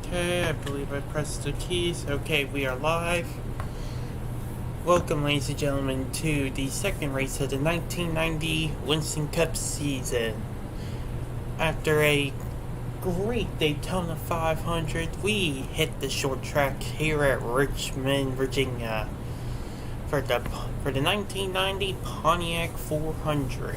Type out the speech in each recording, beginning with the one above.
Okay, I believe I pressed the keys. Okay, we are live. Welcome, ladies and gentlemen, to the second race of the 1990 Winston Cup season. After a great Daytona 500, we hit the short track here at Richmond, Virginia for the 1990 Pontiac 400.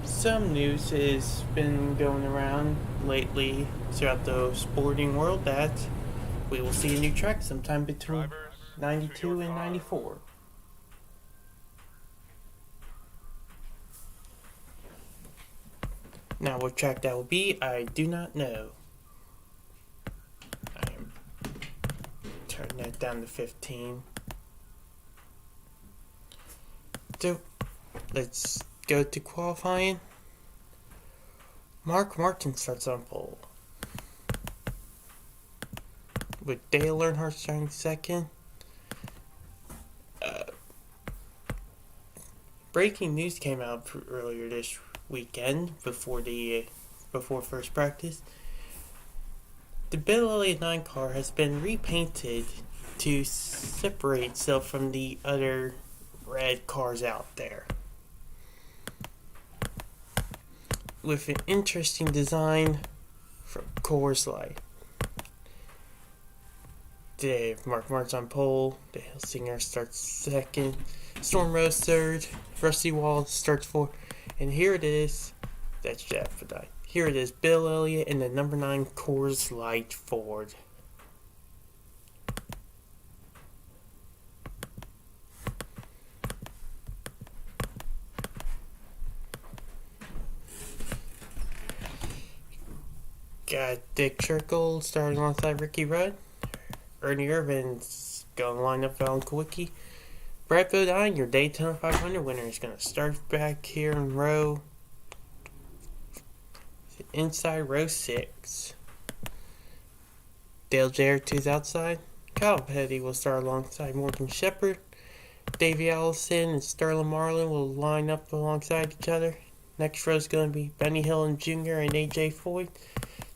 Some news has been going around lately throughout the sporting world that we will see a new track sometime between 92 and 94. Now, what track that will be, I do not know. I am turning that down to 15. So, let's go to qualifying. Mark Martin starts on pole, with Dale Earnhardt starting second. Breaking news came out earlier this weekend before first practice. The Bill Elliott 9 car has been repainted to separate itself from the other red cars out there, with an interesting design from Coors Light. Today, Mark Martin's on pole, Dale Singer starts second, Storm Rose third, Rusty Wallace starts fourth, and here it is, that's Jeff Fadai. Here it is, Bill Elliott in the number 9 Coors Light Ford. Got Dick Trickle starting alongside Ricky Rudd. Ernie Irvin's going to line up Alan Kowicki. Brad Bodine, your Daytona 500 winner, is going to start back here in inside row 6. Dale Jarrett 2's outside. Kyle Petty will start alongside Morgan Shepherd. Davey Allison and Sterling Marlin will line up alongside each other. Next row is going to be Benny Hill Jr. and AJ Foyt.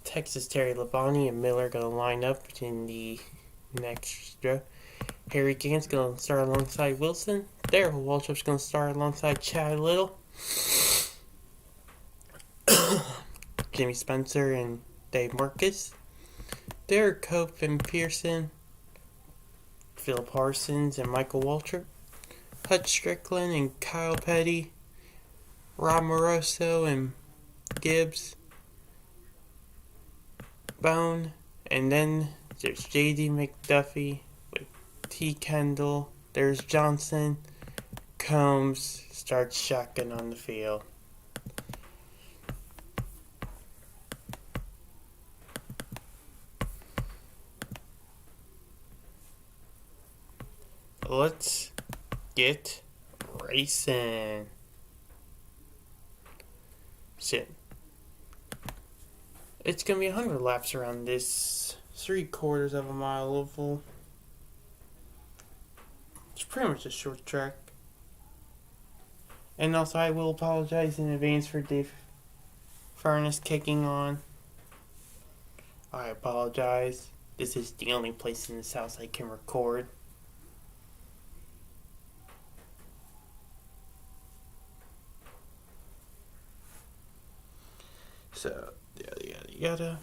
Texas Terry Labonte and Miller going to line up in the next row. Harry Gant's going to start alongside Wilson. Darrell Waltrip's going to start alongside Chad Little. Jimmy Spencer and Dave Marcus. Derek Cope and Pearson. Phil Parsons and Michael Waltrip. Hutch Strickland and Kyle Petty. Rob Moroso and Gibbs. Bone, and then there's J.D. McDuffie with T. Kendall. There's Johnson. Combs starts shotgun on the field. Let's get racing. Shit. It's going to be 100 laps around this 3/4 of a mile oval. It's pretty much a short track. And also, I will apologize in advance for the furnace kicking on. I apologize. This is the only place in this house I can record. So, yada.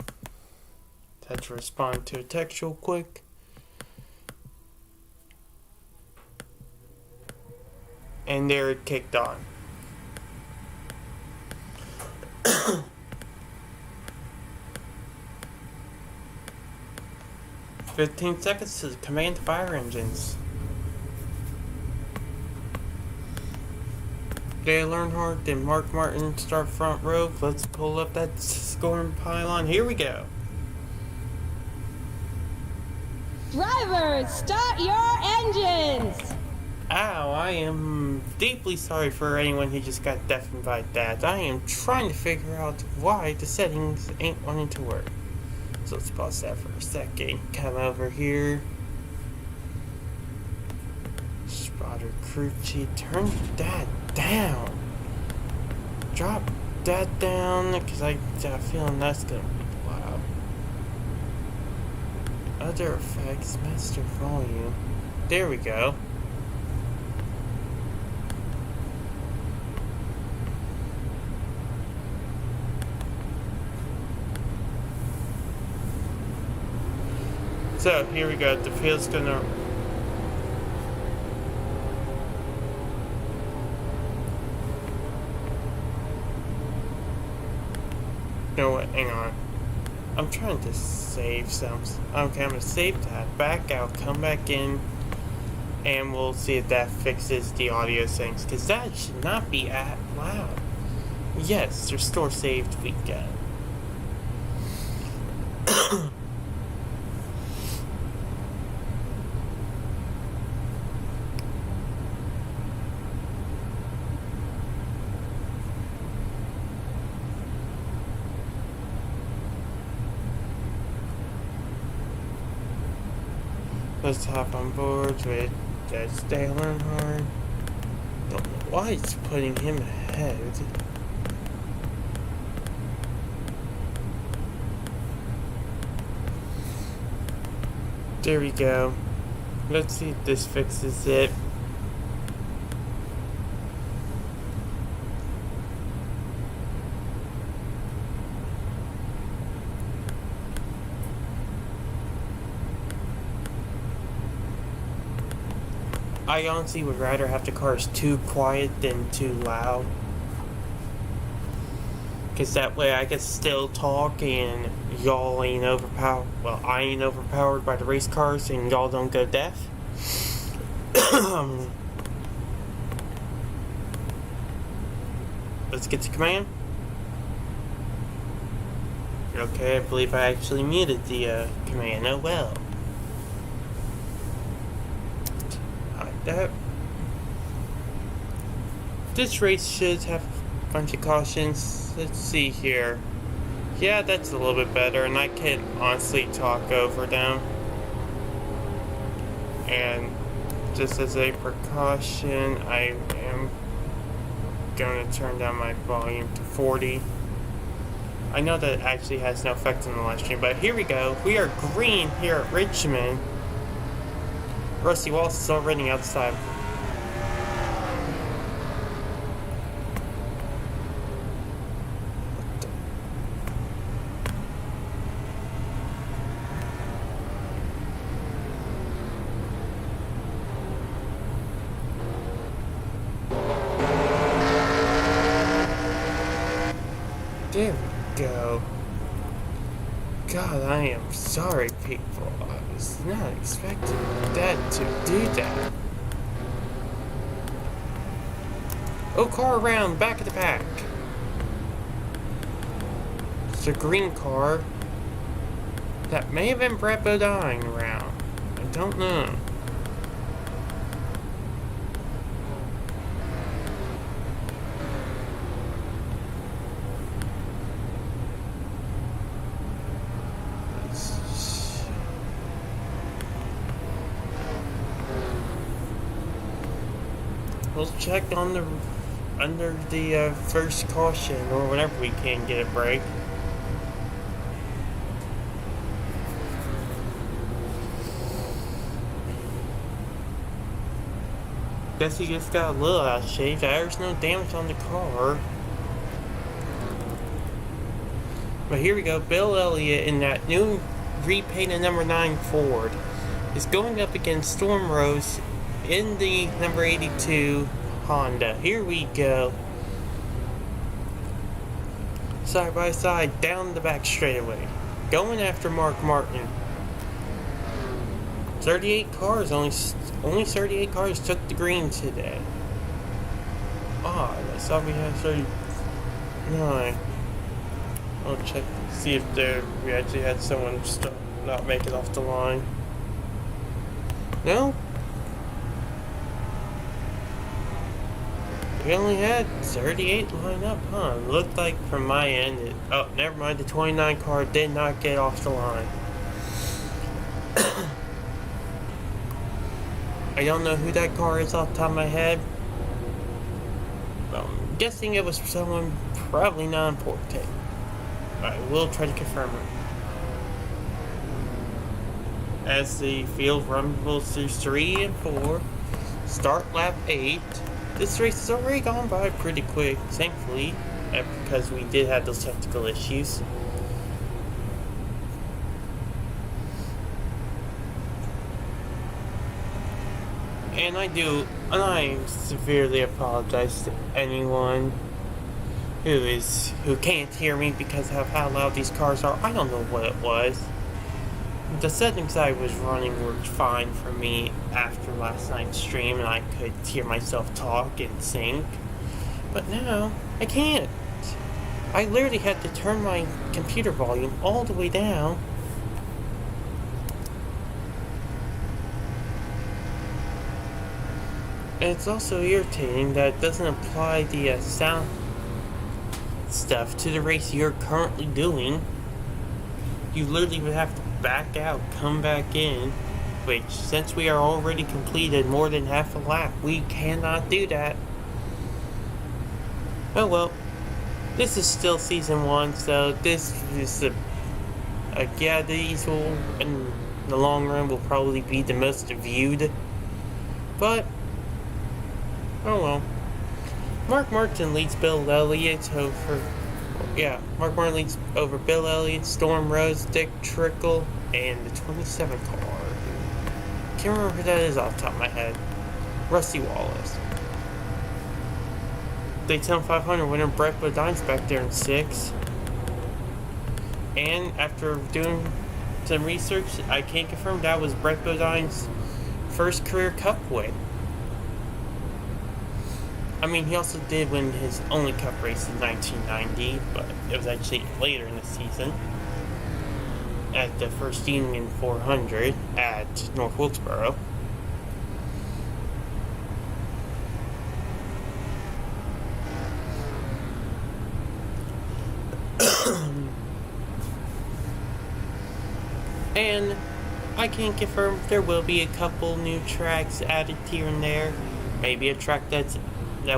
Had to respond to a text real quick. And there it kicked on. "15 seconds to command fire engines." Dale Earnhardt and Mark Martin start front row. Let's pull up that scoring pylon. Here we go. Drivers, start your engines! Ow, I am deeply sorry for anyone who just got deafened by that. I am trying to figure out why the settings ain't wanting to work. So let's pause that for a second. Come over here. Spotter crew chief, turn that down. Drop that down, because I got a feeling that's gonna be loud. Other effects, master volume. There we go. So here we go. The field's gonna. You know what? Hang on. I'm trying to save some. Okay, I'm gonna save that. Back out. Come back in, and we'll see if that fixes the audio things. Cause that should not be at loud. Yes, restore saved weekend. Let's hop on board with Dale Earnhardt. Don't know why it's putting him ahead. There we go. Let's see if this fixes it. I honestly would rather have the cars too quiet than too loud. Because that way I can still talk and y'all ain't overpowered. Well, I ain't overpowered by the race cars and y'all don't go deaf. Let's get to command. Okay, I believe I actually muted the command. Oh well. That this race should have a bunch of cautions. Let's see here. Yeah, that's a little bit better, and I can honestly talk over them. And just as a precaution, I am going to turn down my volume to 40. I know that actually has no effect on the live stream, but here we go. We are green here at Richmond. Rusty Waltz is already outside. There we go. God, I am sorry, people. I was not expecting that to do that. Oh, car around, back of the pack. It's a green car. That may have been Brett Bodine around. I don't know. We'll check on the under the first caution or whenever we can get a break. Guess he just got a little out of shape. There's no damage on the car. But here we go. Bill Elliott in that new repainted number 9 Ford is going up against Storm Rose in the number 82 Honda. Here we go. Side by side down the back straightaway. Going after Mark Martin. 38 cars, only 38 cars took the green today. I thought we had 39. I'll check, see if we actually had someone not make it off the line. No? We only had 38 lined up, huh? Looked like from my end, oh, never mind, the 29 car did not get off the line. I don't know who that car is off the top of my head. guessing it was someone probably not important. I will try to confirm it. As the field rumbles through 3 and 4, start lap 8. This race has already gone by pretty quick, thankfully, because we did have those technical issues. And I severely apologize to anyone who can't hear me because of how loud these cars are. I don't know what it was. The settings I was running were fine for me after last night's stream, and I could hear myself talk and sing. But now, I can't. I literally had to turn my computer volume all the way down. And it's also irritating that it doesn't apply the sound stuff to the race you're currently doing. You literally would have to back out, come back in, which, since we are already completed more than half a lap, we cannot do that. Oh well, this is still season 1, so this is yeah, these will, in the long run, will probably be the most viewed, but oh well. Mark Martin leads Bill Elliott over. Yeah, Mark Martin leads over Bill Elliott, Storm Rose, Dick Trickle, and the 27 car. Can't remember who that is off the top of my head. Rusty Wallace. Daytona 500 winner Brett Bodine's back there in 6th. And after doing some research, I can confirm that was Brett Bodine's first career Cup win. I mean, he also did win his only Cup race in 1990, but it was actually later in the season at the First Union 400 at North Wilkesboro. And I can confirm there will be a couple new tracks added here and there. Maybe a track that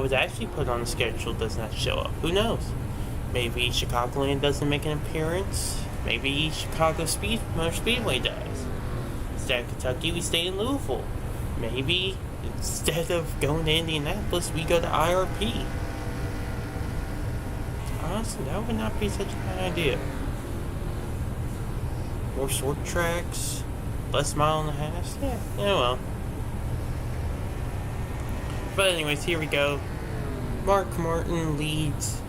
was actually put on the schedule does not show up. Who knows? Maybe Chicagoland doesn't make an appearance. Maybe Chicago Motor Speedway does. Instead of Kentucky, we stay in Louisville. Maybe instead of going to Indianapolis, we go to IRP. Honestly, that would not be such a bad idea. More short tracks, less mile and a half. Yeah, well. But anyways, here we go. Mark Martin leads.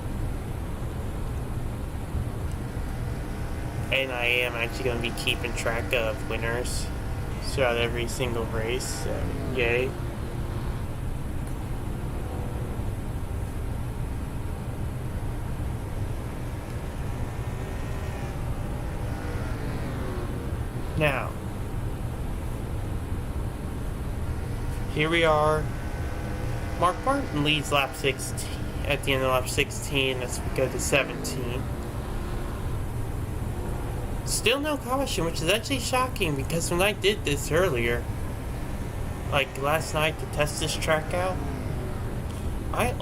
And I am actually going to be keeping track of winners throughout every single race. So, yay. Now, here we are. Mark Martin leads lap 16 at the end of lap 16 as we go to 17. Still no caution, which is actually shocking because when I did this earlier, like last night to test this track out, I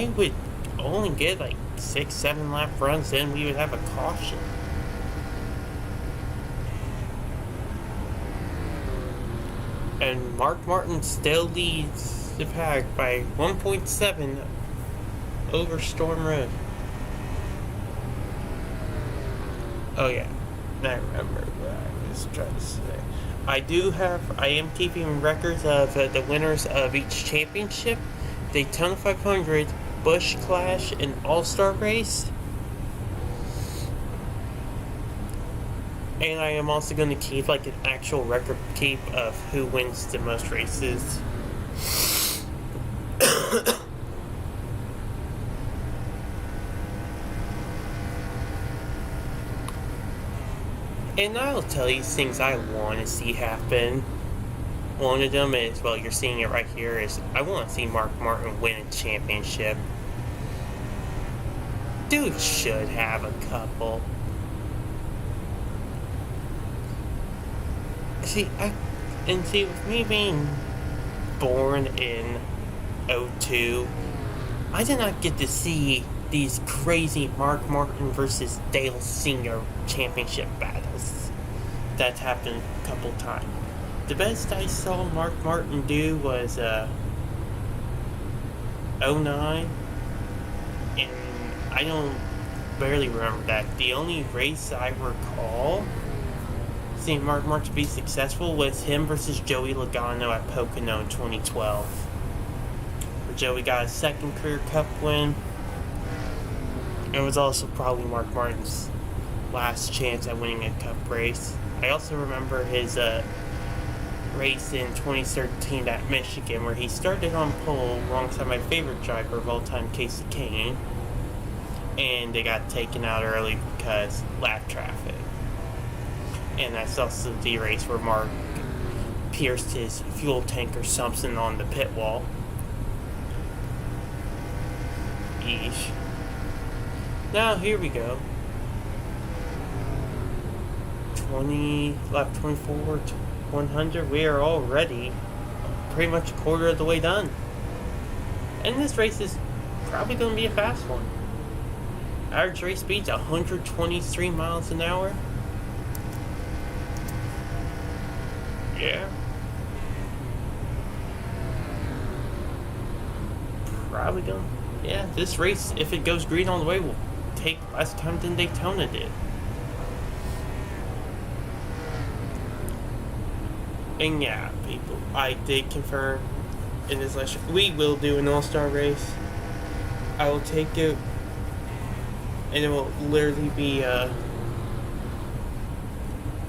would only get like 6-7 lap runs, then we would have a caution. And Mark Martin still leads the pack by 1.7 over Storm Road. Oh yeah, I remember what I was trying to say. I am keeping records of the winners of each championship, Daytona 500, Busch Clash, and All-Star Race. And I am also going to keep like an actual record keep of who wins the most races. And I'll tell you things I want to see happen. One of them is, well, you're seeing it right here, is I want to see Mark Martin win a championship. Dude should have a couple. See, with me being born in 02, I did not get to see these crazy Mark Martin versus Dale Sr. championship battles that happened a couple times. The best I saw Mark Martin do was 09, and I don't barely remember that. The only race I recall seeing Mark Martin be successful was him versus Joey Logano at Pocono in 2012. Where Joey got his second career cup win. It was also probably Mark Martin's last chance at winning a cup race. I also remember his race in 2013 at Michigan, where he started on pole alongside my favorite driver of all time, Casey Kane, and they got taken out early because lap traffic. And that's also the race where Mark pierced his fuel tank or something on the pit wall. Eesh. Now here we go. 20 lap 24 to 100. We are already pretty much a quarter of the way done. And this race is probably going to be a fast one. Average race speed's 123 miles an hour. Yeah. Probably going. Yeah, this race, if it goes green all the way, will take less time than Daytona did. And yeah, people, I did confirm in this lecture, we will do an all-star race. I will take it, and it will literally be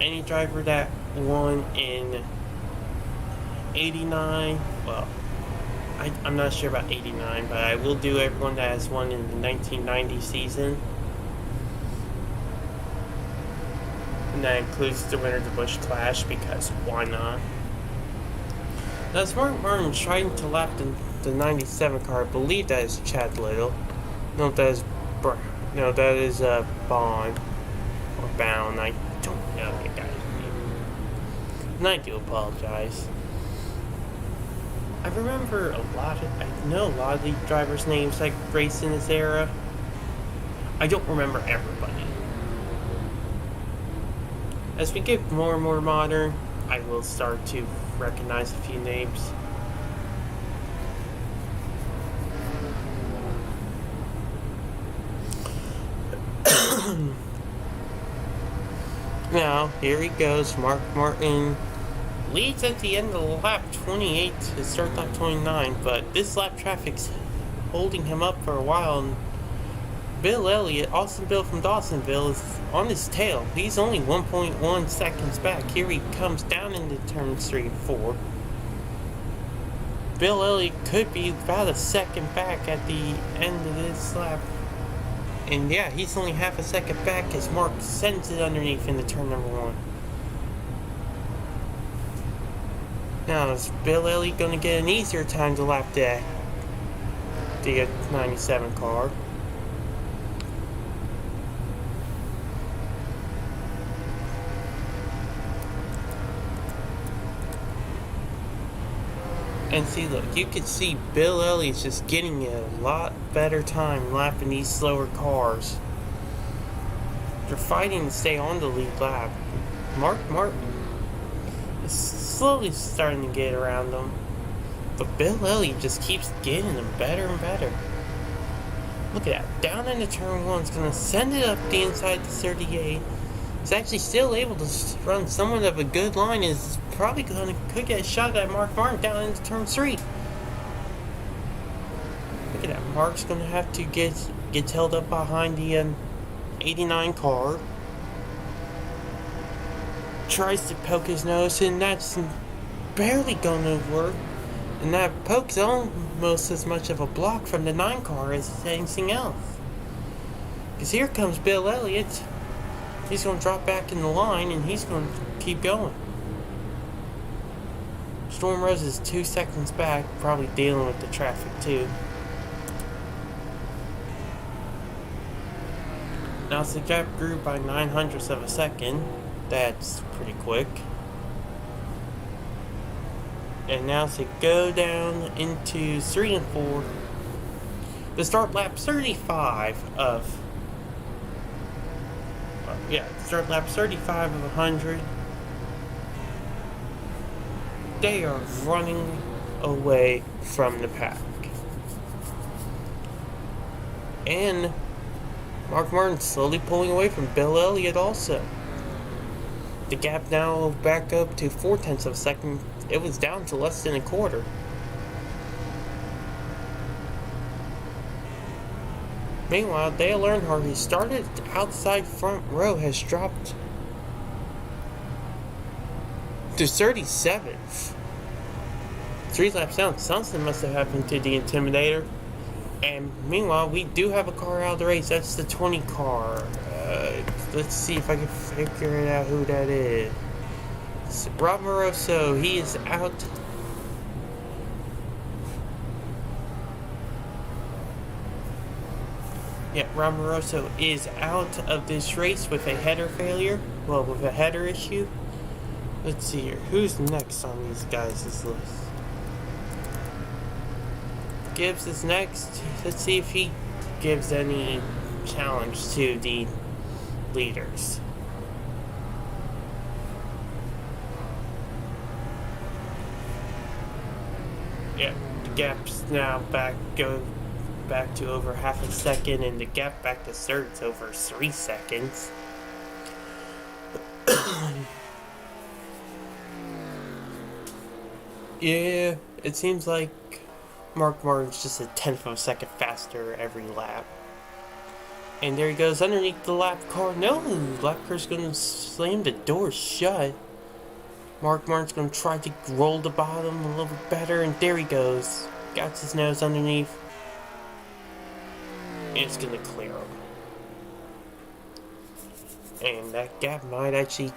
any driver that won in 89, well, I'm not sure about 89, but I will do everyone that has won in the 1990 season. And that includes the winner of the Busch Clash, because why not? Now, as Mark Martin trying to lap the 97 car, I believe that is Chad Little. No, that is Bond or Bound. I don't know the guy's name, and I do apologize. I know a lot of the drivers' names like raced in this era. I don't remember everybody. As we get more and more modern, I will start to recognize a few names. Now, here he goes. Mark Martin leads at the end of lap 28 to start lap 29, but this lap traffic's holding him up for a while, and Bill Elliott, Austin Bill from Dawsonville, is on his tail. He's only 1.1 seconds back. Here he comes down into turns 3 and 4. Bill Elliott could be about a second back at the end of this lap. And yeah, he's only half a second back as Mark sends it underneath into turn number 1. Now, is Bill Elliott going to get an easier time to lap the 97 car? And see, look, you can see Bill Elliott's just getting a lot better time lapping these slower cars. They're fighting to stay on the lead lap. Mark Martin is slowly starting to get around them, but Bill Elliott just keeps getting them better and better. Look at that. Down into turn 1, it's going to send it up the inside to 38. He's actually still able to run somewhat of a good line. Is probably could get a shot at Mark Martin down into turn 3. Look at that. Mark's going to have to get held up behind the 89 car. Tries to poke his nose, and that's barely going to work. And that poke's almost as much of a block from the 9 car as anything else. Because here comes Bill Elliott. He's going to drop back in the line, and he's going to keep going. Storm Rose is 2 seconds back, probably dealing with the traffic too. Now, the gap grew by 0.09 of a second. That's pretty quick. And now to go down into 3 and 4. To start lap 35 of... start lap 35 of 100. They are running away from the pack. And Mark Martin slowly pulling away from Bill Elliott also. The gap now back up to 0.4 of a second. It was down to less than a quarter. Meanwhile, Dale Earnhardt, who started outside front row, has dropped to 37th. 3 laps down. Something must have happened to the Intimidator. And meanwhile, we do have a car out of the race. That's the 20 car. Let's see if I can figure it out who that is. It's Rob Moroso. He is out. Yeah, Rob Moroso is out of this race with a header failure. Well, with a header issue. Let's see here. Who's next on these guys' list? Gibbs is next. Let's see if he gives any challenge to the leaders. Yeah, the gap's now go back to over half a second, and the gap back to third's over 3 seconds. Yeah, it seems like Mark Martin's just a 1/10 of a second faster every lap. And there he goes underneath the lap car. No, lap car's gonna slam the door shut. Mark Martin's gonna try to roll the bottom a little bit better, and there he goes. Got his nose underneath. It's gonna clear him. And that gap might actually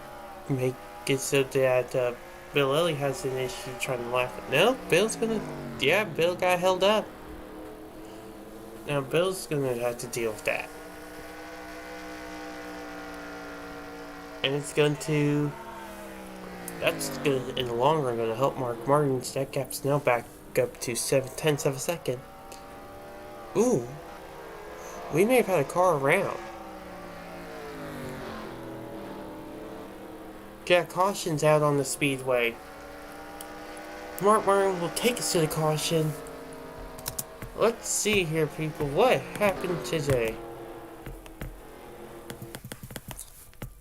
make it so that Bill Elliott has an issue trying to laugh at. No, Bill's gonna... Yeah, Bill got held up. Now Bill's gonna have to deal with that. And it's going to... That's gonna, in the long run, gonna help Mark Martin. That gap's now back up to 0.7 of a second. Ooh. We may have had a car around. Yeah, caution's out on the speedway. Mark Martin will take us to the caution. Let's see here, people. What happened today?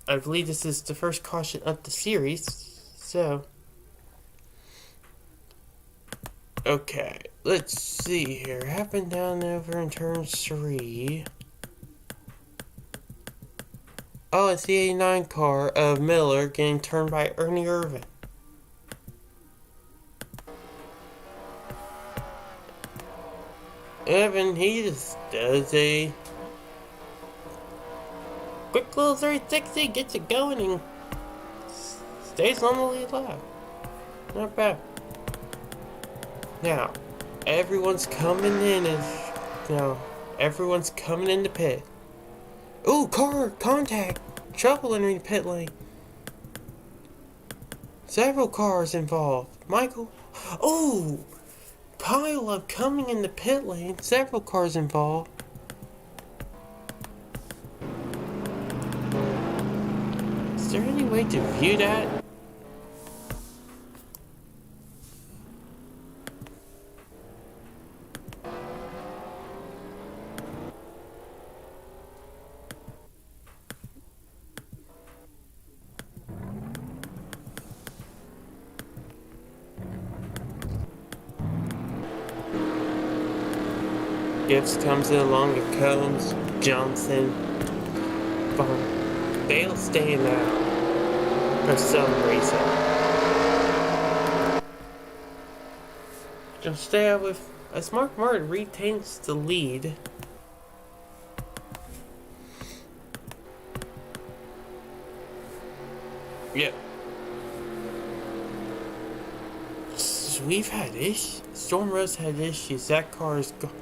I believe this is the first caution of the series. So... Okay, let's see here. Happened down over in turn 3. Oh, it's the 89 car of Miller getting turned by Ernie Irvin. Evan, he just does a quick little 360, gets it going, and stays on the lead lap. Not bad. Now, everyone's coming in everyone's coming in the pit. Ooh, car contact! Trouble in the pit lane. Several cars involved. Michael. Oh! Pile up coming in the pit lane. Several cars involved. Is there any way to view that? Gibbs comes in along the cones. Johnson. Bale staying out for some reason. Just stay out with... As Mark Martin retains the lead. Yep. We've had issues. Storm Rose had issues. That car is gone.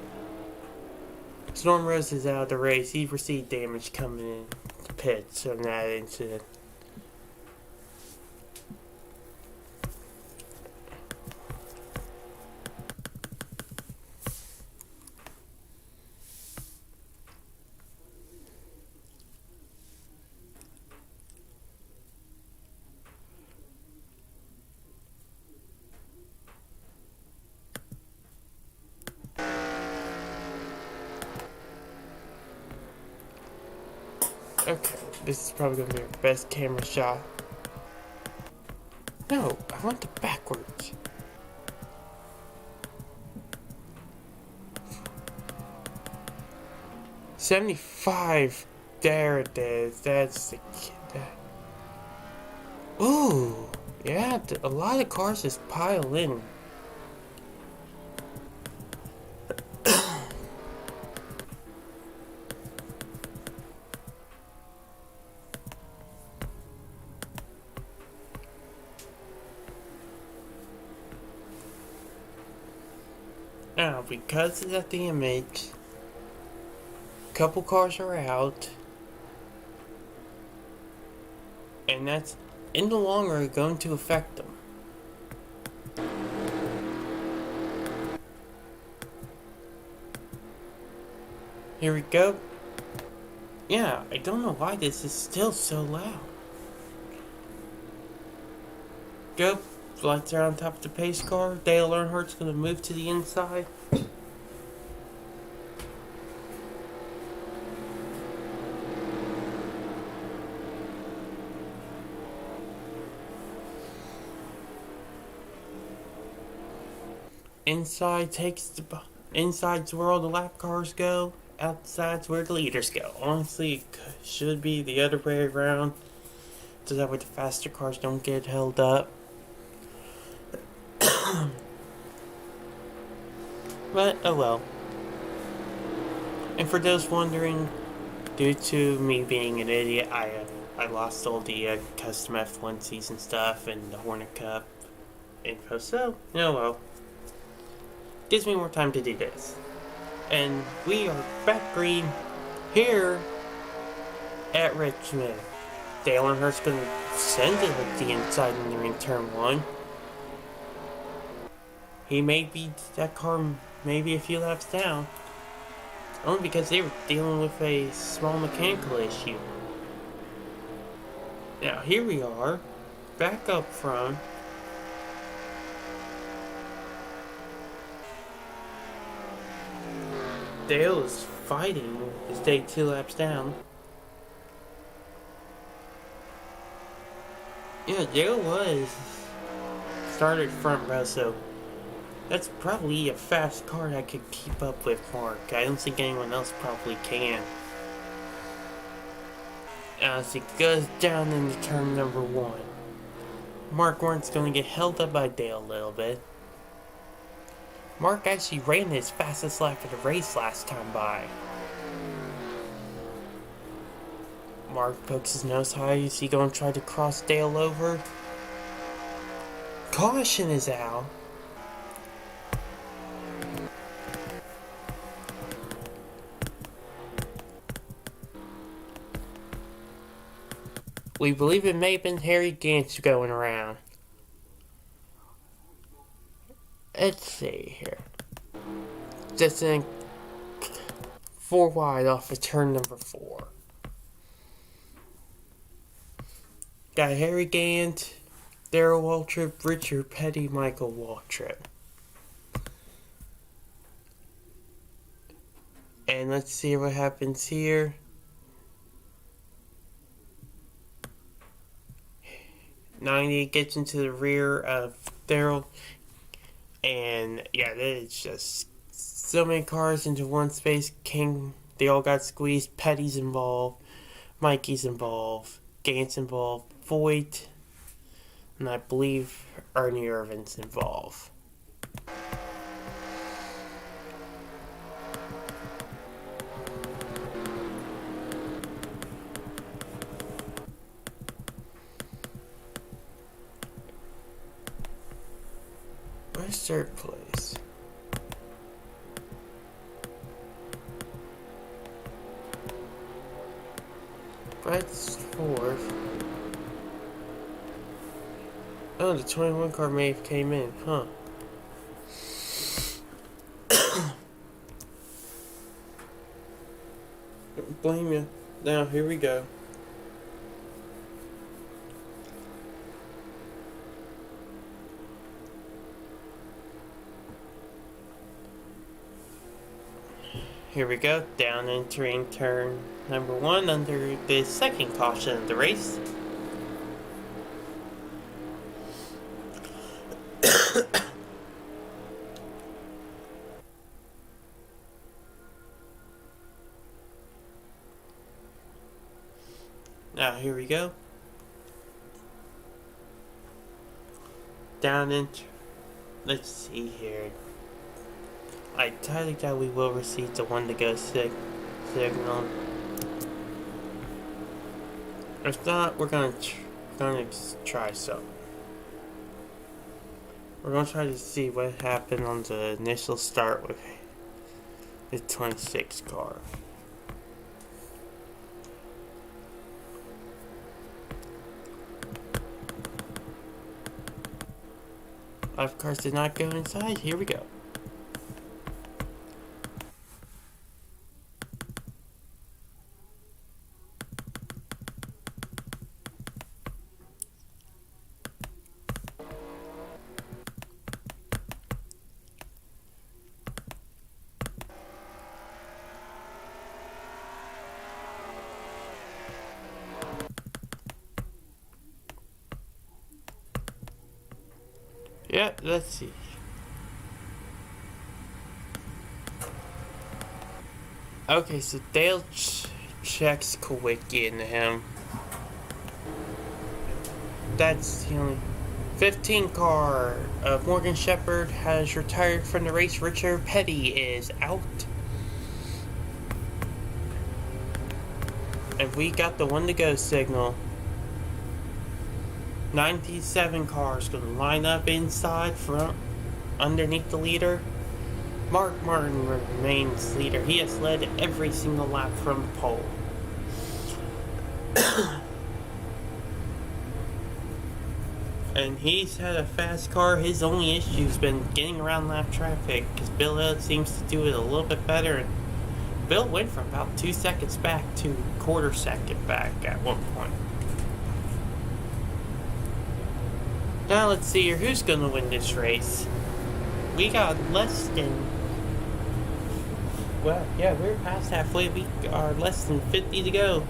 Storm Rose is out of the race. He received damage coming in the pits from that incident. Okay, this is probably gonna be our best camera shot. No, I want it backwards. $75. There it is. That's the kid. Ooh, yeah. A lot of cars just pile in. Now, because of the damage, a couple cars are out, and that's in the long run going to affect them. Here we go. Yeah, I don't know why this is still so loud. Go. Lights are on top of the pace car. Dale Earnhardt's going to move to the inside. Inside's where all the lap cars go. Outside's where the leaders go. Honestly, it should be the other way around, so that way the faster cars don't get held up. But oh well. And for those wondering, due to me being an idiot, I lost all the custom F1 season stuff and the Hornet Cup info. So oh well. Gives me more time to do this. And we are back green here at Richmond. Dale Earnhardt's going to send it at the inside in turn 1. He may be that car maybe a few laps down. Only because they were dealing with a small mechanical issue. Now here we are, back up front. Dale is fighting to stay 2 laps down. Yeah, Dale was started front row, so that's probably a fast car that could keep up with Mark. I don't think anyone else probably can. As he goes down into turn number 1. Mark Warren's going to get held up by Dale a little bit. Mark actually ran his fastest lap of the race last time by. Mark pokes his nose high. Is he going to try to cross Dale over? Caution is out. We believe it may have been Harry Gantz going around. Let's see here. Just in 4 wide off of turn number 4. Got Harry Gant, Darrell Waltrip, Richard Petty, Michael Waltrip. And let's see what happens here. 90 gets into the rear of Darrell. And yeah, it's just so many cars into one space. They all got squeezed. Petty's involved. Mikey's involved. Gant's involved. Voigt. And I believe Ernie Irvin's involved. Where's third place? Brett's 4th. Oh, the 21 car may have came in, huh? Don't blame you. Now, here we go. Here we go, down entering turn number 1 under the second caution of the race. Now here we go. Down into, let's see here. I highly doubt we will receive the one to go signal. If not, we're gonna try something. We're gonna try to see what happened on the initial start with the 26 car. Five cars did not go inside. Here we go. Yeah, let's see. Okay, so Dale checks Kowicki into him. That's the only 15 car of Morgan Shepherd has retired from the race. Richard Petty is out. And we got the one to go signal. 97 cars gonna line up inside front underneath the leader. Mark Martin remains leader. He has led every single lap from the pole. And he's had a fast car. His only issue's been getting around lap traffic, because Bill Elliott seems to do it a little bit better. And Bill went from about 2 seconds back to quarter second back at one point. Now let's see here, who's gonna win this race? We got less than, well, yeah, we're past halfway. We are less than 50 to go.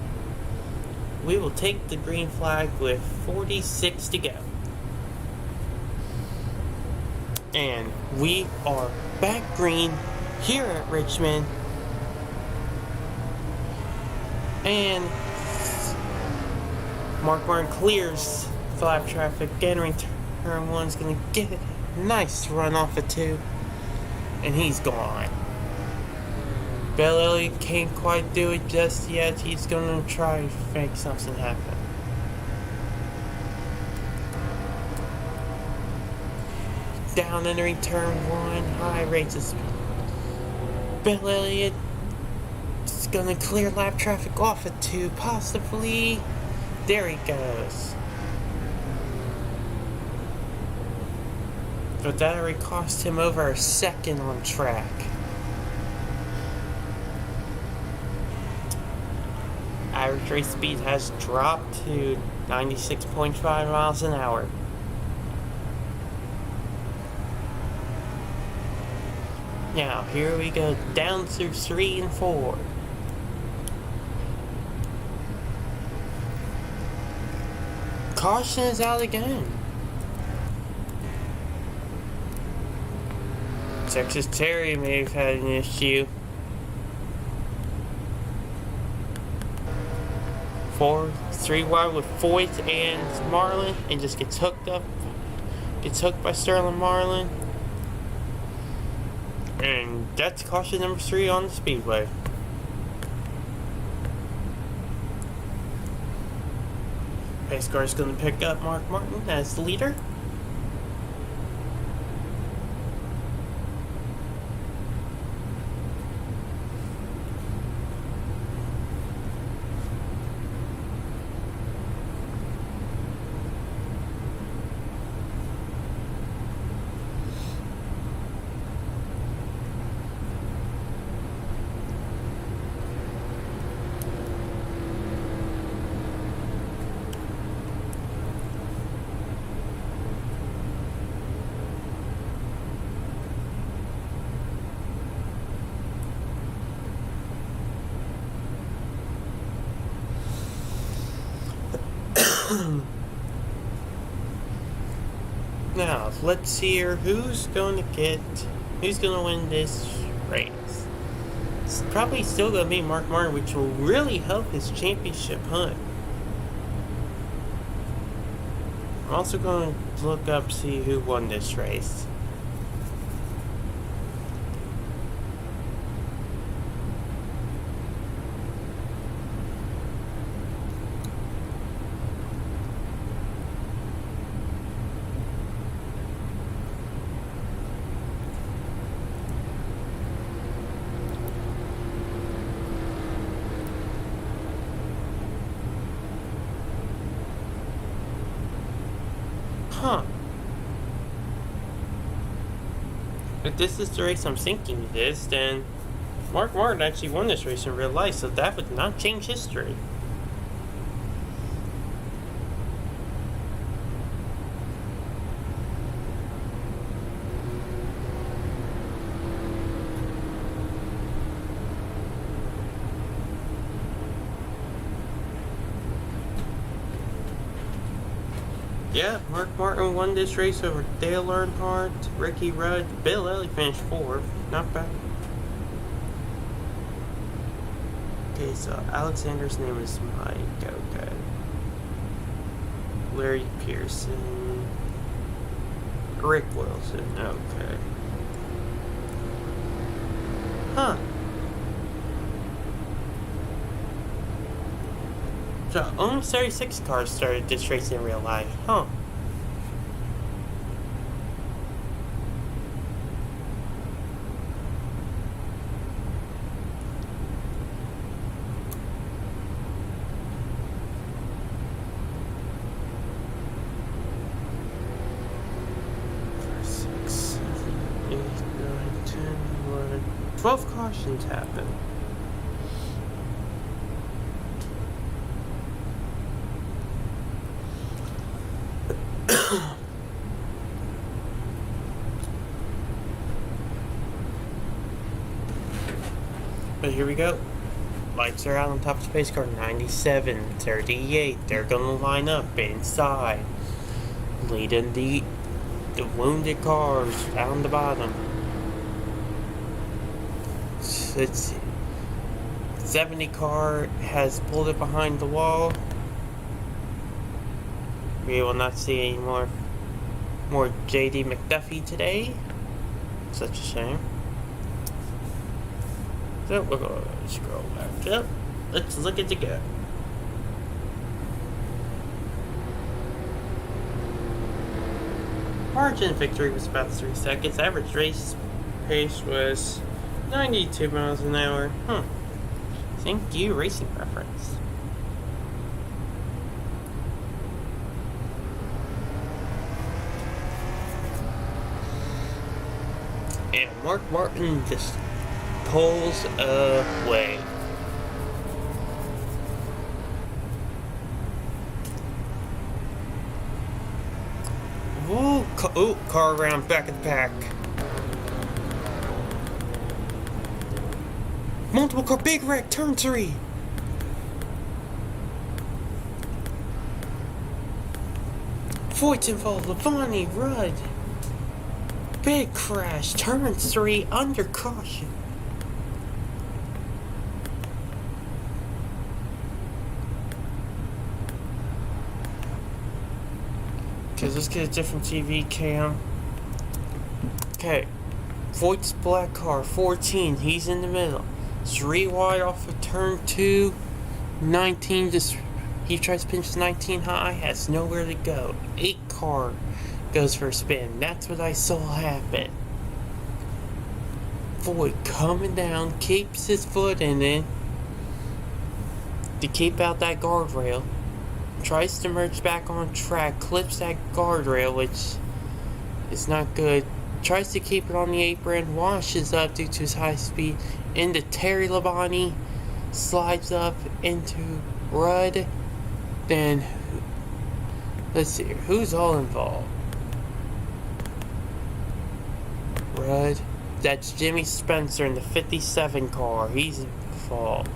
We will take the green flag with 46 to go. And we are back green here at Richmond. And Mark Martin clears lap traffic, entering turn 1's gonna get a nice run off of 2, and he's gone. Bill Elliott can't quite do it just yet. He's gonna try to make something happen. Down entering turn 1, high rates of speed. Bill Elliott is gonna clear lap traffic off of 2, possibly. There he goes. But that already cost him over a second on track. Average race speed has dropped to 96.5 miles an hour. Now, here we go down through 3 and 4. Caution is out again. Texas Terry may have had an issue. 3 wide with Foyt and Marlin, and just gets hooked by Sterling Marlin. And that's caution number 3 on the speedway. Pace car is going to pick up Mark Martin as the leader. Now, let's see here who's going to win this race. It's probably still going to be Mark Martin, which will really help his championship hunt. I'm also going to look up, see who won this race. Huh. If this is the race I'm thinking it is, then Mark Martin actually won this race in real life, so that would not change history. Yeah, Mark Martin won this race over Dale Earnhardt, Ricky Rudd, Bill Ellie finished 4th. Not bad. Okay, so Alexander's name is Mike. Okay. Larry Pearson. Rick Wilson. Okay. Huh. So only 36 cars started this race in real life, huh? Six, 7, 8, 9, 10, 11, 12 cautions happened. But here we go. Lights are out on top of space car. 97, 38. They're gonna line up inside, leading the wounded cars out on the bottom. Let's see. 70 car has pulled it behind the wall. We will not see any more JD McDuffie today. Such a shame. So we're going to scroll back up. Let's look at the gap. Margin of victory was about 3 seconds. Average race pace was 92 miles an hour. Thank you, racing preference. And Mark Martin just pulls away. Ooh, car around back of the pack. Multiple car, big wreck, turn 3. Voight's involved, Lavani, Rudd. Big crash, turn 3, under caution. Okay, let's get a different TV cam. Okay, Voight's black car, 14, he's in the middle. 3 wide off of turn 2, 19, he tries to pinch 19 high, has nowhere to go. 8 car goes for a spin. That's what I saw happen. Voigt coming down, keeps his foot in it to keep out that guardrail. Tries to merge back on track, clips that guardrail, which is not good. Tries to keep it on the apron, washes up due to his high speed into Terry Labonte, slides up into Rudd. Then, let's see here, who's all involved? Rudd. That's Jimmy Spencer in the 57 car. He's involved.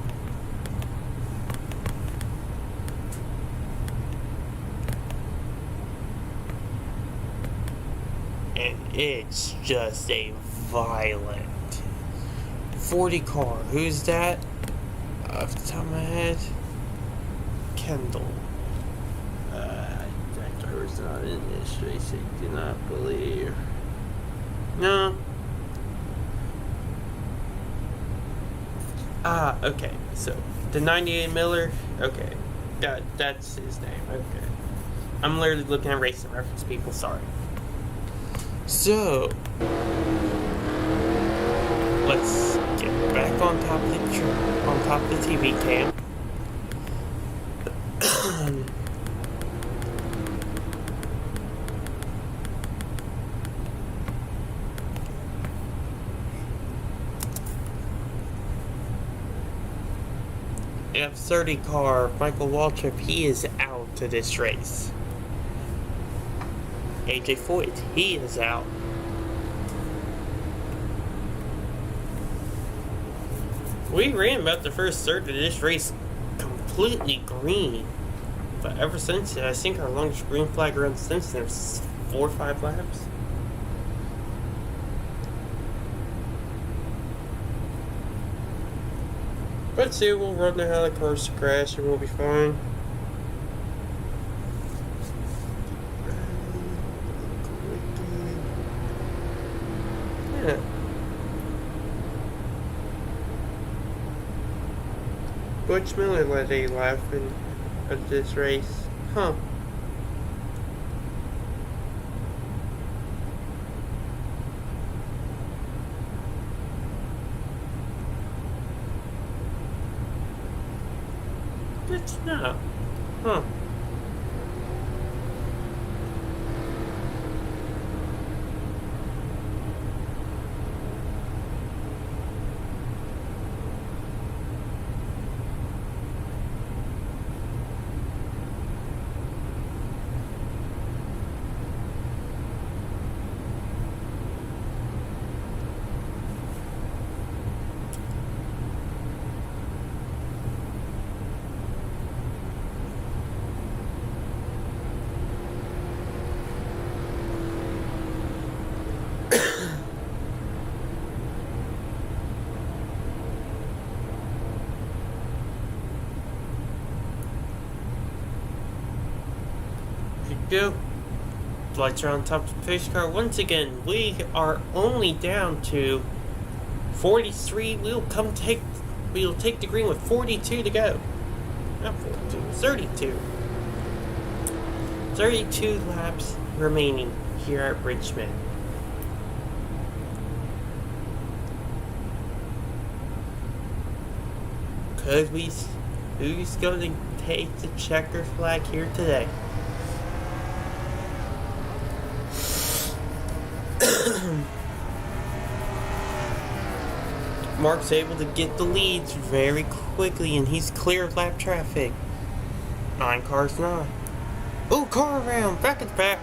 and it's just a violent 40 car. Who's that? Off the top of my head, Kendall. That driver's not in this race, I do not believe. No. Okay, so the 98 Miller, okay, that's his name, okay. I'm literally looking at racing reference, people, sorry. So, let's get back on top of the TV cam. F30 car, Michael Waltrip, he is out of this race. AJ Foyt, he is out. We ran about the first third of this race completely green. But ever since then, I think our longest green flag run since then was 4 or 5 laps. But see, we'll run the helicopter to crash and we'll be fine. Yeah. Butch Miller led a lap of this race. Huh. It's not. Huh. Go. Lights are on top of the pace car. Once again, we are only down to 43. We'll take the green with 42 to go. Not 42, 32. 32 laps remaining here at Richmond. Who's going to take the checker flag here today? Mark's able to get the leads very quickly, and he's clear of lap traffic. 9 cars now. Ooh, car around, back at the back.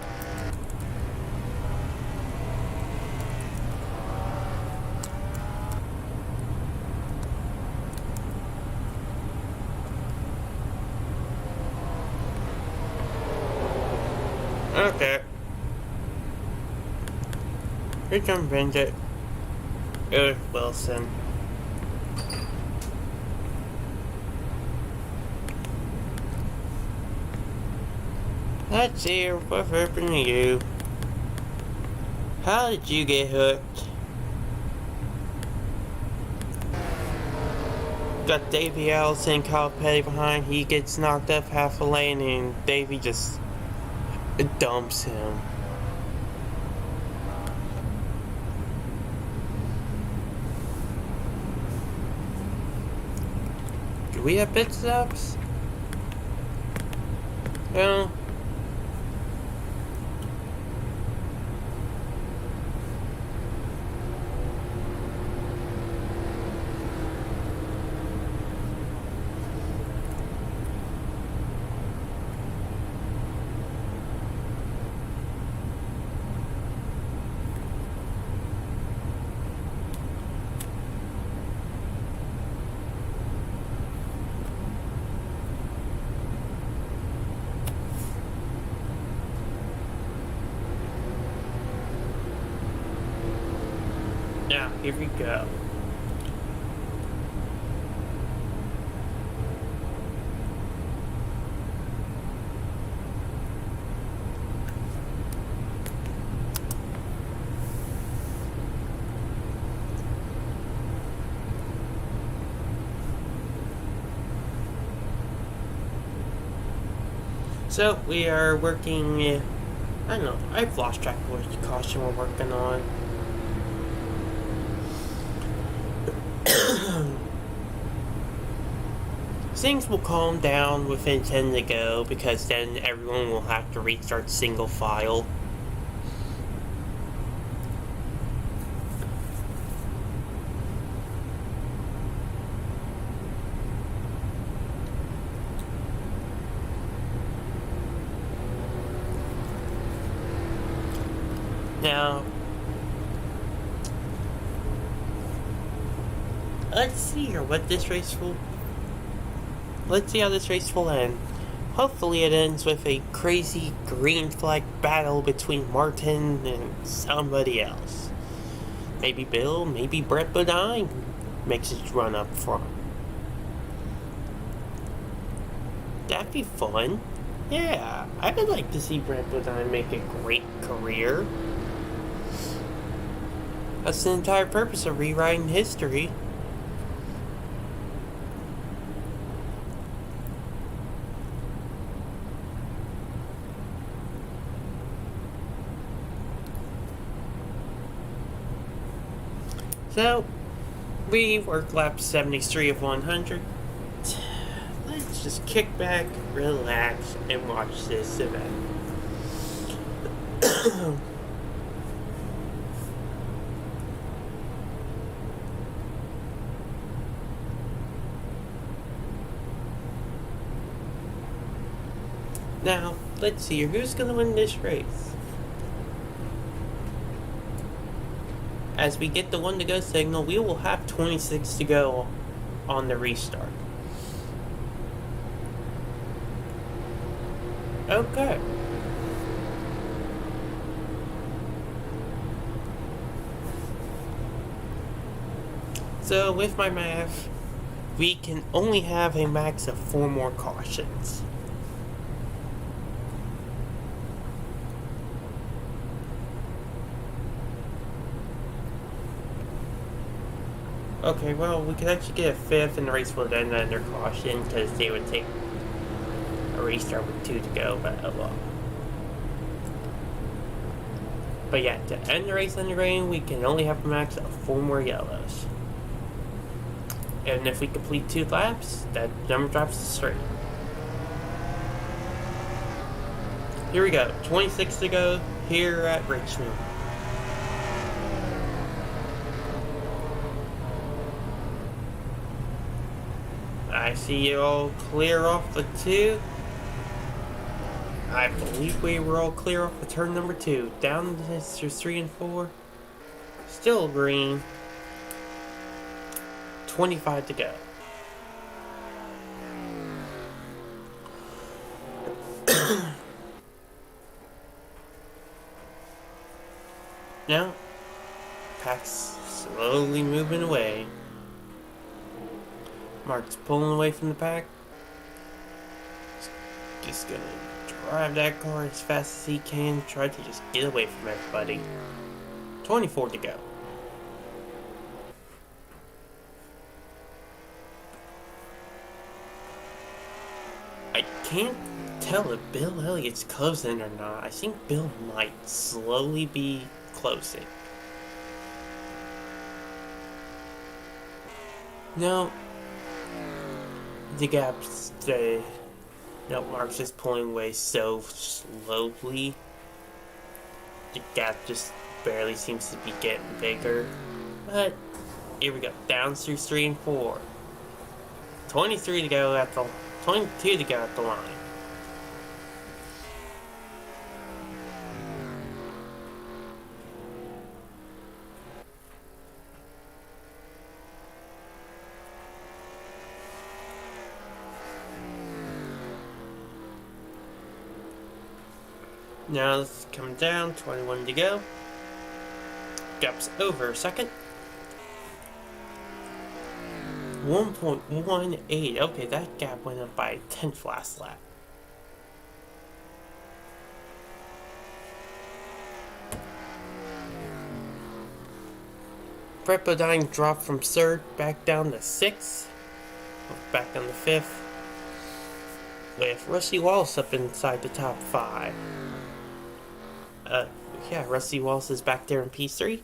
Okay. Here comes Bandit. Wilson. Let's see what happened to you. How did you get hooked? Got Davey Allison, Kyle Petty behind. He gets knocked up half a lane and Davey just dumps him. Do we have pit stops? No. here we go. So we are working, I don't know, I've lost track of which caution we're working on. Things will calm down within 10 to go, because then everyone will have to restart single file. Now, let's see here what this race will... Let's see how this race will end. Hopefully it ends with a crazy green flag battle between Martin and somebody else. Maybe Bill, maybe Brett Bodine makes his run up front. That'd be fun. Yeah, I would like to see Brett Bodine make a great career. That's the entire purpose of rewriting history. So, we worked lap 73 of 100. Let's just kick back, relax, and watch this event. Now, let's see here. Who's going to win this race? As we get the 1 to go signal, we will have 26 to go on the restart. Okay. So, with my math, we can only have a max of 4 more cautions. Okay, well, we could actually get a 5th, and the race would end under caution, because they would take a restart with 2 to go, but oh well. But yeah, to end the race under green, we can only have a max of 4 more yellows. And if we complete 2 laps, that number drops to 3. Here we go, 26 to go here at Richmond. I see you all clear off the 2. I believe we were all clear off the turn number 2. Down to 3 and 4. Still green. 25 to go. Now, pack's slowly moving away. Mark's pulling away from the pack. Just gonna drive that car as fast as he can. Try to just get away from everybody. 24 to go. I can't tell if Bill Elliott's closing or not. I think Bill might slowly be closing. No. The gap's no, Mark's just pulling away so slowly. The gap just barely seems to be getting bigger. But here we go. Down through 3 and 4. 23 to go at the 22 to go at the line. Now it's coming down, 21 to go. Gap's over a second. 1.18. Okay, that gap went up by 10th last lap. Brett Bodine dropped from 3rd back down to 6th. Back on the 5th. With Rusty Wallace up inside the top 5. Yeah, Rusty Wallace is back there in P3.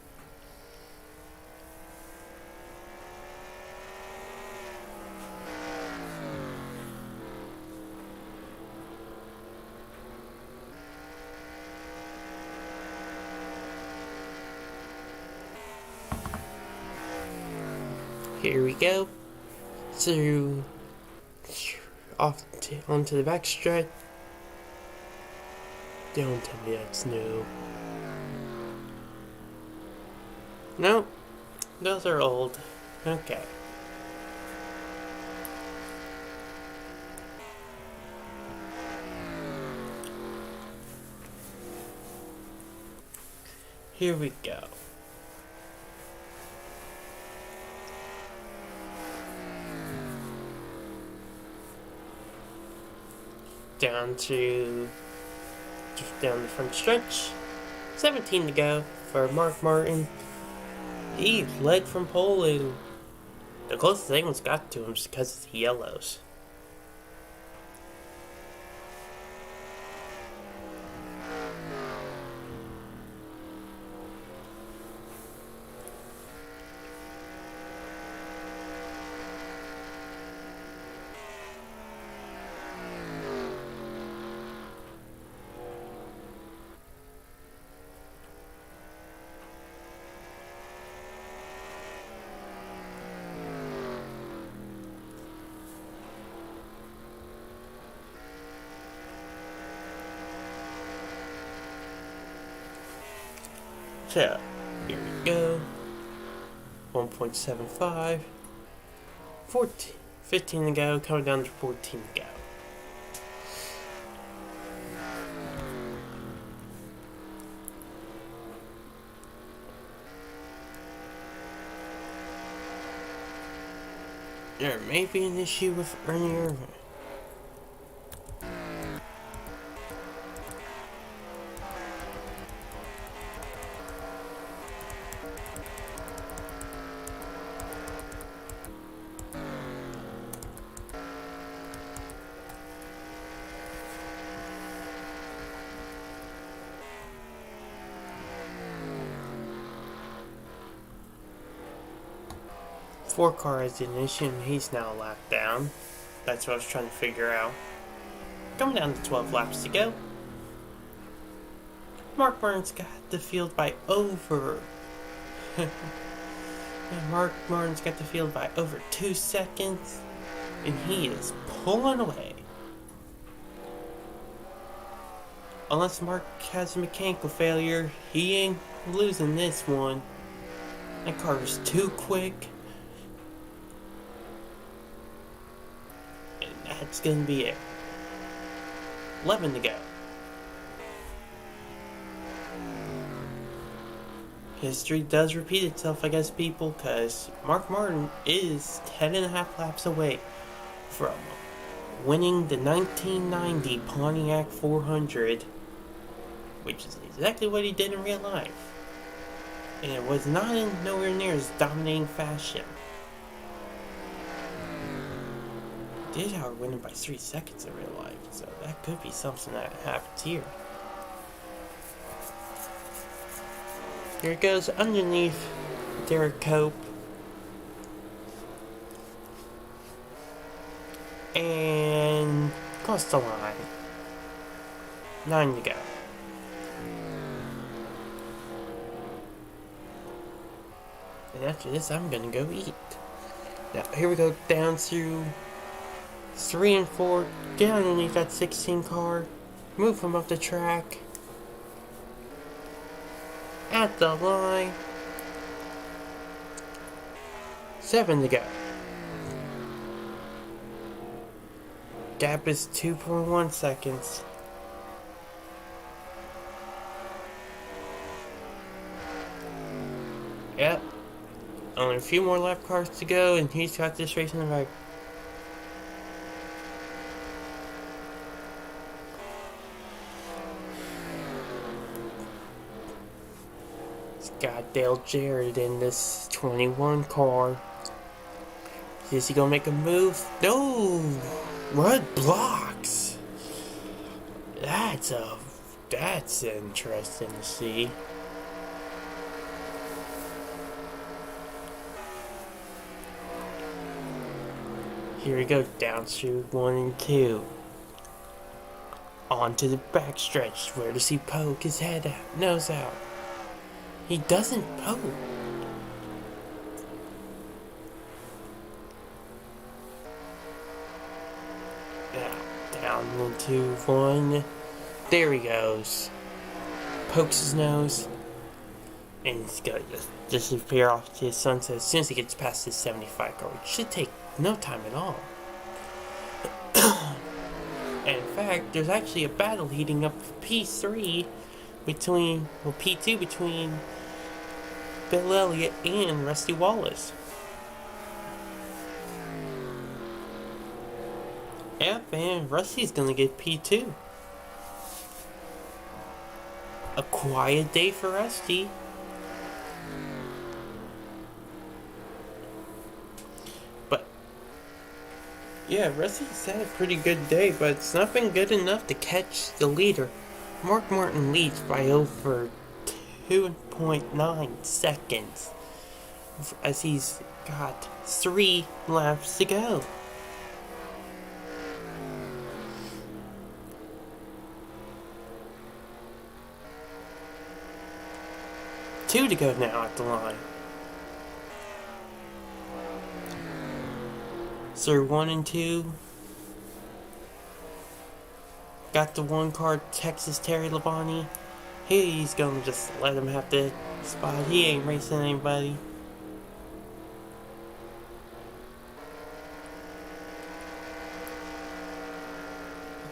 Here we go. Through onto the back stretch. Don't tell me that's new. Nope. Those are old. Okay. Here we go. Down the front stretch. 17 to go for Mark Martin. He led from pole, and the closest anyone's got to him is because of the yellows. So, here we go. 1.75. 15 to go, coming down to 14 to go. There may be an issue with Ernie Irvin. Four car has ignition, he's now a lap down. That's what I was trying to figure out. Coming down to 12 laps to go. Mark Martin's got the field by over. Mark Martin's got the field by over 2 seconds. And he is pulling away. Unless Mark has a mechanical failure, he ain't losing this one. That car is too quick. That's gonna be it. 11 to go. History does repeat itself, I guess, people, because Mark Martin is 10.5 laps away from winning the 1990 Pontiac 400, which is exactly what he did in real life. And it was not in nowhere near as dominating fashion. Did however winning by 3 seconds in real life, so that could be something that happens here. Here it goes underneath Derek Cope. And across the line. 9 to go. And after this, I'm gonna go eat. Now, here we go down to 3 and 4, get underneath that 16 car, move him up the track, at the line, 7 to go. Gap is 2.1 seconds. Yep. Only a few more lap cars to go, and he's got this race in the bag. He's got Dale Jarrett in this 21 car. Is he gonna make a move? No! Red blocks! That's interesting to see. Here we go, down through 1 and 2. On to the backstretch. Where does he poke his head out? Nose out. He doesn't poke. Now, down into 1. There he goes. Pokes his nose. And he's going to disappear off to his sunset as soon as he gets past his 75 car. It should take no time at all. And in fact, there's actually a battle heating up for P2 between Bill Elliott and Rusty Wallace. Yep, and Rusty's gonna get P2. A quiet day for Rusty. But yeah, Rusty's had a pretty good day, but it's not been good enough to catch the leader. Mark Martin leads by over 2.9 seconds as he's got 3 laps to go. Two to go now at the line. So 1 and 2. Got the 1 car, Texas Terry Labonte. He's gonna just let him have the spot. He ain't racing anybody.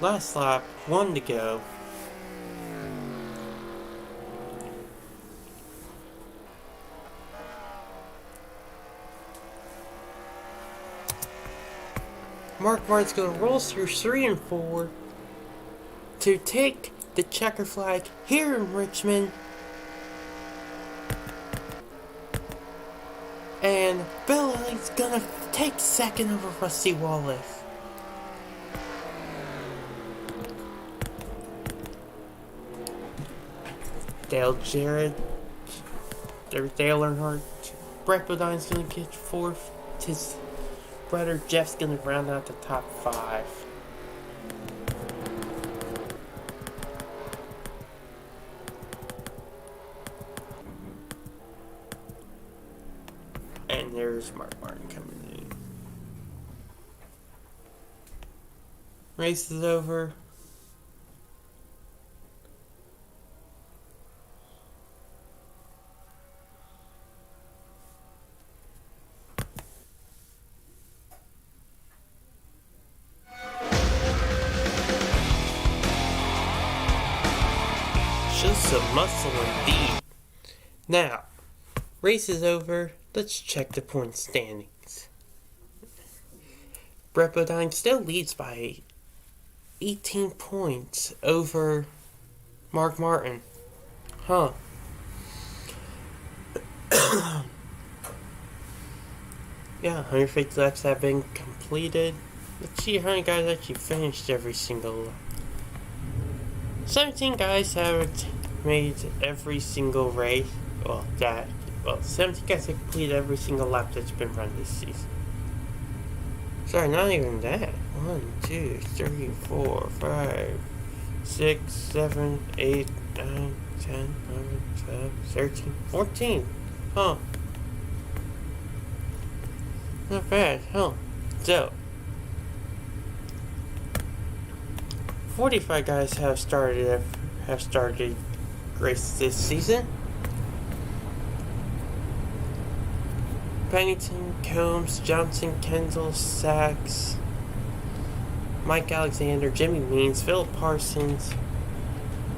Last lap, 1 to go. Mark Martin's gonna roll through 3 and 4 to take the checker flag here in Richmond. And Bill Elliott's gonna take 2nd over Rusty Wallace. Dale Jarrett, Dale Earnhardt, Brett Bodine's gonna get 4th. His brother Jeff's gonna round out the top 5. And there's Mark Martin coming in. Race is over. Just some muscle indeed. Now, race is over. Let's check the point standings. Brett Bodine still leads by 18 points over Mark Martin. Huh. Yeah, 150 laps have been completed. Let's see how many guys actually finished every single. 17 guys haven't made every single race. 17 guys have completed every single lap that's been run this season. Sorry, not even that. 1, 2, 3, 4, 5, 6, 7, 8, 9, 10, 11, 12, 13, 14. Huh. Not bad, huh? So, 45 guys have started races this season. Pennington, Combs, Johnson, Kendall, Sachs, Mike Alexander, Jimmy Means, Philip Parsons,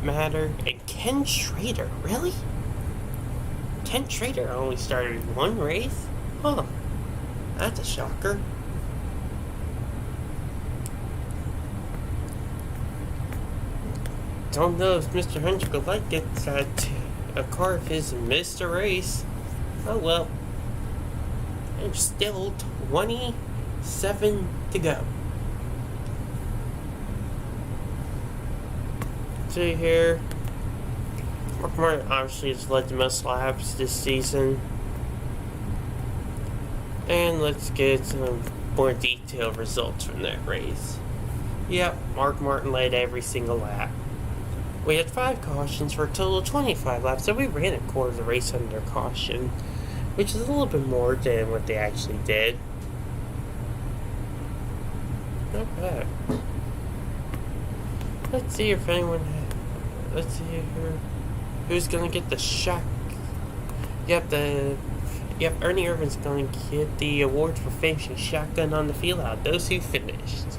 Matter, and Ken Schrader. Really? Ken Schrader only started 1 race? Huh. That's a shocker. Don't know if Mr. Hendrick would like it. A car of his missed a race. Oh well. There's still 27 to go. See here. Mark Martin obviously has led the most laps this season. And let's get some more detailed results from that race. Yep, Mark Martin led every single lap. We had 5 cautions for a total of 25 laps, so we ran a quarter of the race under caution, which is a little bit more than what they actually did. Not bad. Let's see if anyone... Let's see who's gonna get the shot. Yep, Ernie Irvin's gonna get the award for finishing shotgun on the field out. Those who finished.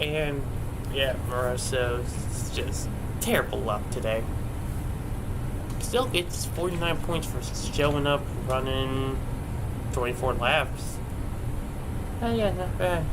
And yeah, Moroso's just terrible luck today. Still gets 49 points for showing up and running 24 laps. Oh yeah, not bad.